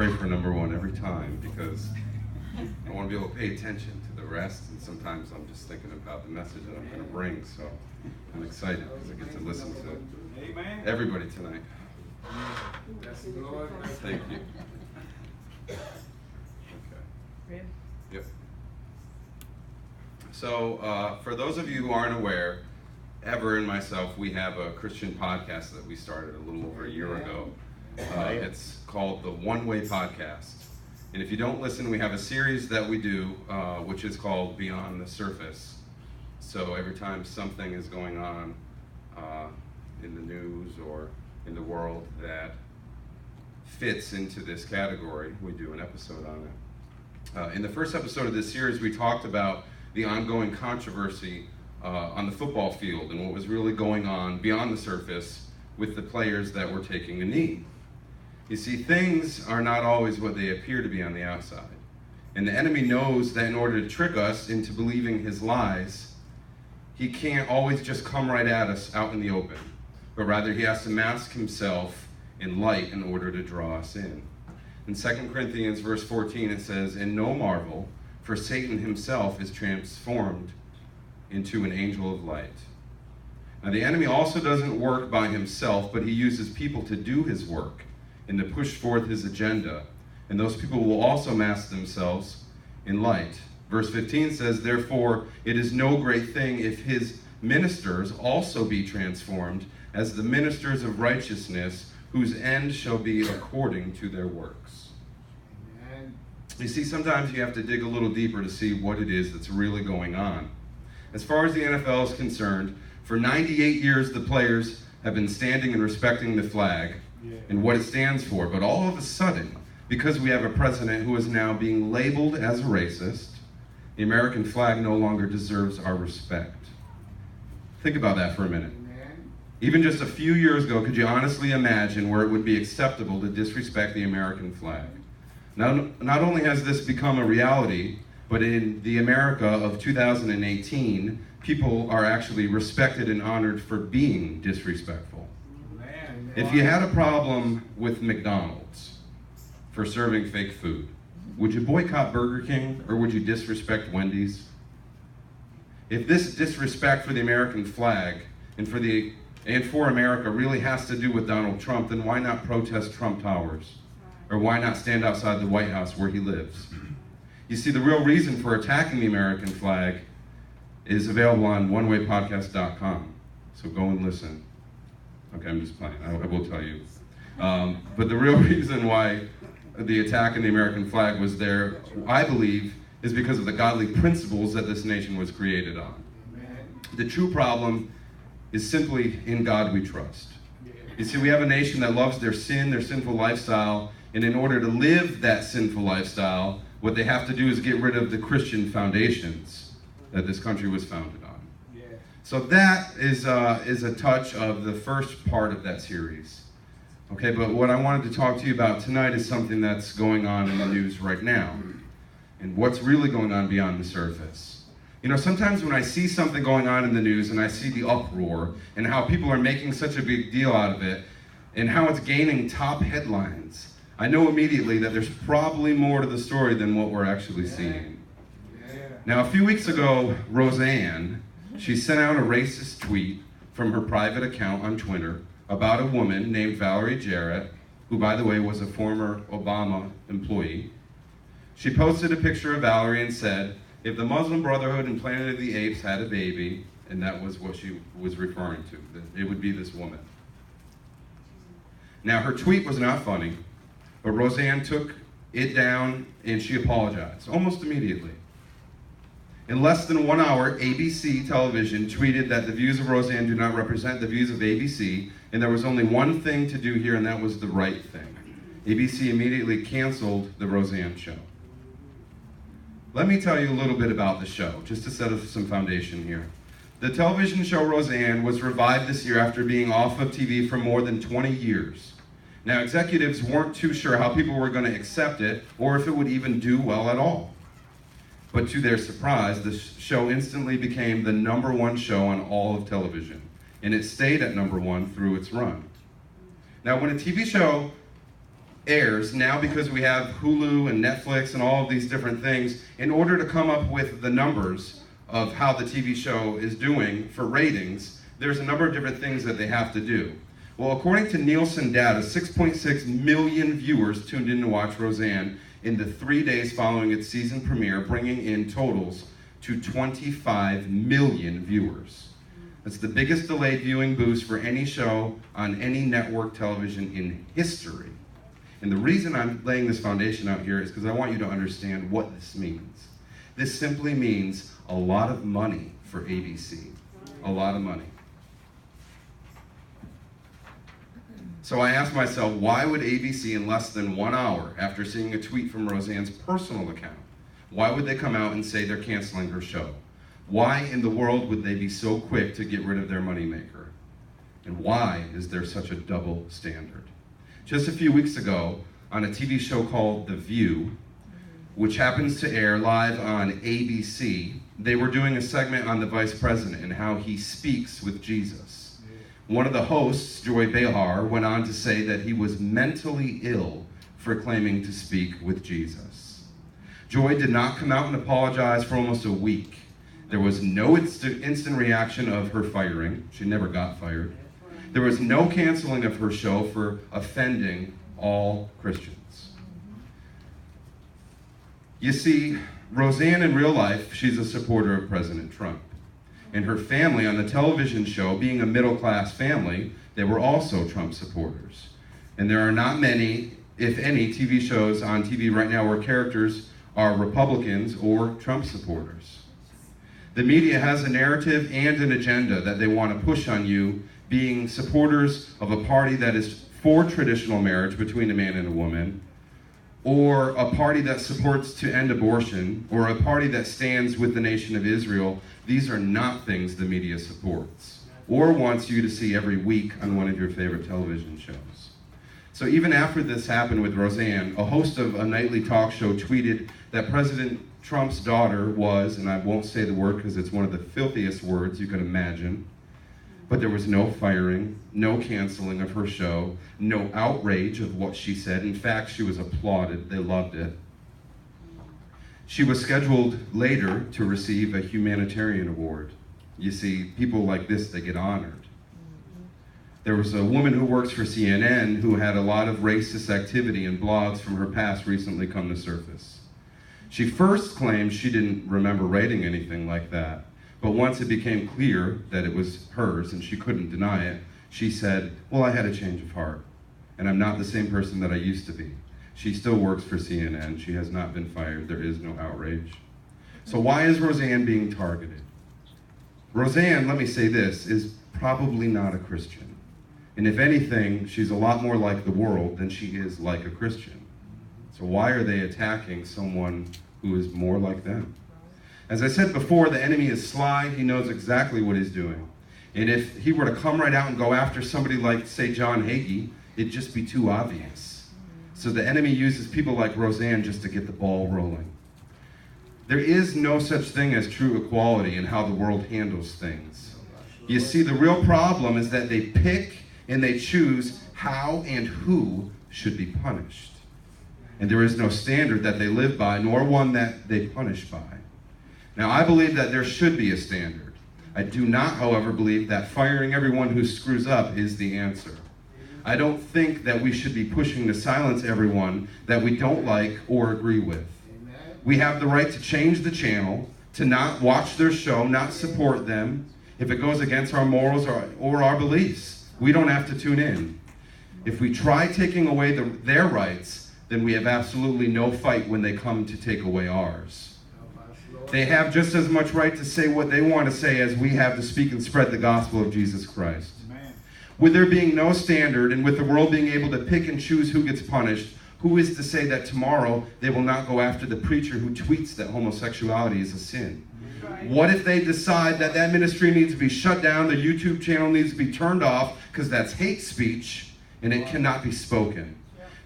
pray for number one every time because I want to be able to pay attention to the rest, and sometimes I'm just thinking about the message that I'm going to bring, so I'm excited because I get to listen to everybody tonight. Thank you. Okay. Yep. So, for those of you who aren't aware, Ever and myself, we have a Christian podcast that we started a little over a year ago. It's called the One Way Podcast. And if you don't listen, we have a series that we do, which is called Beyond the Surface. So every time something is going on in the news or in the world that fits into this category, we do an episode on it. In the first episode of this series, we talked about the ongoing controversy on the football field and what was really going on beyond the surface with the players that were taking a knee. You see, things are not always what they appear to be on the outside. And the enemy knows that in order to trick us into believing his lies, he can't always just come right at us out in the open, but rather he has to mask himself in light in order to draw us in. In 2 Corinthians verse 14 it says, "And no marvel, for Satan himself is transformed into an angel of light." Now the enemy also doesn't work by himself, but he uses people to do his work and to push forth his agenda. And those people will also mask themselves in light. Verse 15 says, "Therefore it is no great thing if his ministers also be transformed as the ministers of righteousness, whose end shall be according to their works." Amen. You see, sometimes you have to dig a little deeper to see what it is that's really going on. As far as the NFL is concerned, for 98 years the players have been standing and respecting the flag and what it stands for. But all of a sudden, because we have a president who is now being labeled as a racist, the American flag no longer deserves our respect. Think about that for a minute. Even just a few years ago, could you honestly imagine where it would be acceptable to disrespect the American flag? Now, not only has this become a reality, but in the America of 2018, people are actually respected and honored for being disrespectful. If you had a problem with McDonald's for serving fake food, would you boycott Burger King or would you disrespect Wendy's? If this disrespect for the American flag and for America really has to do with Donald Trump, then why not protest Trump Towers? Or why not stand outside the White House where he lives? You see, the real reason for attacking the American flag is available on onewaypodcast.com. So go and listen. Okay, I'm just playing. I will tell you. But the real reason why the attack on the American flag was there, I believe, is because of the godly principles that this nation was created on. Amen. The true problem is simply in God we trust. You see, we have a nation that loves their sin, their sinful lifestyle, and in order to live that sinful lifestyle, what they have to do is get rid of the Christian foundations that this country was founded on. Yeah. So that is a touch of the first part of that series. Okay, but what I wanted to talk to you about tonight is something that's going on in the news right now, and what's really going on beyond the surface. You know, sometimes when I see something going on in the news and I see the uproar and how people are making such a big deal out of it and how it's gaining top headlines, I know immediately that there's probably more to the story than what we're actually seeing. Now, a few weeks ago, Roseanne, she sent out a racist tweet from her private account on Twitter about a woman named Valerie Jarrett, who, by the way, was a former Obama employee. She posted a picture of Valerie and said, "If the Muslim Brotherhood and Planet of the Apes had a baby," and that was what she was referring to, that it would be this woman. Now, her tweet was not funny, but Roseanne took it down and she apologized almost immediately. In less than 1 hour, ABC television tweeted that the views of Roseanne do not represent the views of ABC, and there was only one thing to do here, and that was the right thing. ABC immediately canceled the Roseanne show. Let me tell you a little bit about the show, just to set up some foundation here. The television show Roseanne was revived this year after being off of TV for more than 20 years. Now, executives weren't too sure how people were going to accept it or if it would even do well at all. But to their surprise, the show instantly became the #1 show on all of television, and it stayed at #1 through its run. Now, when a TV show airs now, because we have Hulu and Netflix and all of these different things, in order to come up with the numbers of how the TV show is doing for ratings, there's a number of different things that they have to do. Well, according to Nielsen data, 6.6 million viewers tuned in to watch Roseanne in the 3 days following its season premiere, bringing in totals to 25 million viewers. That's the biggest delayed viewing boost for any show on any network television in history. And the reason I'm laying this foundation out here is because I want you to understand what this means. This simply means a lot of money for ABC. A lot of money. So I asked myself, why would ABC, in less than 1 hour after seeing a tweet from Roseanne's personal account, why would they come out and say they're canceling her show? Why in the world would they be so quick to get rid of their moneymaker? And why is there such a double standard? Just a few weeks ago, on a TV show called The View, which happens to air live on ABC, they were doing a segment on the vice president and how he speaks with Jesus. One of the hosts, Joy Behar, went on to say that he was mentally ill for claiming to speak with Jesus. Joy did not come out and apologize for almost a week. There was no instant reaction of her firing. She never got fired. There was no canceling of her show for offending all Christians. You see, Roseanne in real life, she's a supporter of President Trump. And her family on the television show, being a middle-class family, they were also Trump supporters. And there are not many, if any, TV shows on TV right now where characters are Republicans or Trump supporters. The media has a narrative and an agenda that they want to push on you, being supporters of a party that is for traditional marriage between a man and a woman, or a party that supports to end abortion, or a party that stands with the nation of Israel. These are not things the media supports, or wants you to see every week on one of your favorite television shows. So even after this happened with Roseanne, a host of a nightly talk show tweeted that President Trump's daughter was, and I won't say the word because it's one of the filthiest words you can imagine, but there was no firing, no canceling of her show, no outrage of what she said. In fact, she was applauded. They loved it. She was scheduled later to receive a humanitarian award. You see, people like this, they get honored. There was a woman who works for CNN who had a lot of racist activity and blogs from her past recently come to surface. She first claimed she didn't remember writing anything like that. But once it became clear that it was hers and she couldn't deny it, she said, well, I had a change of heart, and I'm not the same person that I used to be. She still works for CNN. She has not been fired. There is no outrage. So why is Roseanne being targeted? Roseanne, let me say this, is probably not a Christian. And if anything, she's a lot more like the world than she is like a Christian. So why are they attacking someone who is more like them? As I said before, the enemy is sly. He knows exactly what he's doing. And if he were to come right out and go after somebody like, say, John Hagee, it'd just be too obvious. So the enemy uses people like Roseanne just to get the ball rolling. There is no such thing as true equality in how the world handles things. You see, the real problem is that they pick and they choose how and who should be punished. And there is no standard that they live by, nor one that they punish by. Now, I believe that there should be a standard. I do not, however, believe that firing everyone who screws up is the answer. I don't think that we should be pushing to silence everyone that we don't like or agree with. We have the right to change the channel, to not watch their show, not support them, if it goes against our morals or our beliefs. We don't have to tune in. If we try taking away their rights, then we have absolutely no fight when they come to take away ours. They have just as much right to say what they want to say as we have to speak and spread the gospel of Jesus Christ. Amen. With there being no standard and with the world being able to pick and choose who gets punished, who is to say that tomorrow they will not go after the preacher who tweets that homosexuality is a sin? Right. What if they decide that that ministry needs to be shut down, the YouTube channel needs to be turned off because that's hate speech and it cannot be spoken?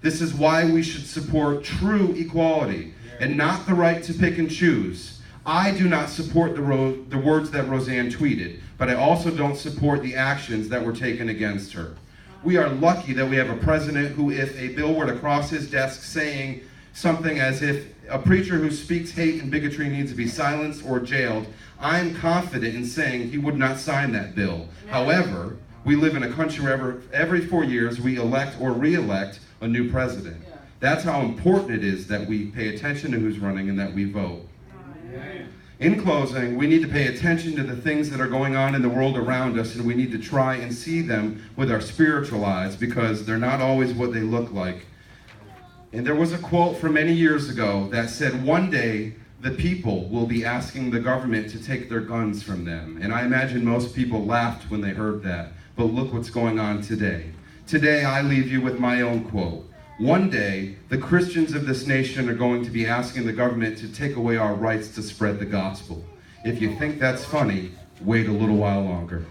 This is why we should support true equality and not the right to pick and choose. I do not support the words that Roseanne tweeted, but I also don't support the actions that were taken against her. We are lucky that we have a president who, if a bill were to cross his desk saying something as if a preacher who speaks hate and bigotry needs to be silenced or jailed, I'm confident in saying he would not sign that bill. However, we live in a country where every 4 years we elect or re-elect a new president. That's how important it is that we pay attention to who's running and that we vote. In closing, we need to pay attention to the things that are going on in the world around us, and we need to try and see them with our spiritual eyes, because they're not always what they look like. And there was a quote from many years ago that said, one day the people will be asking the government to take their guns from them. And I imagine most people laughed when they heard that. But look what's going on today. Today I leave you with my own quote. One day, the Christians of this nation are going to be asking the government to take away our rights to spread the gospel. If you think that's funny, wait a little while longer.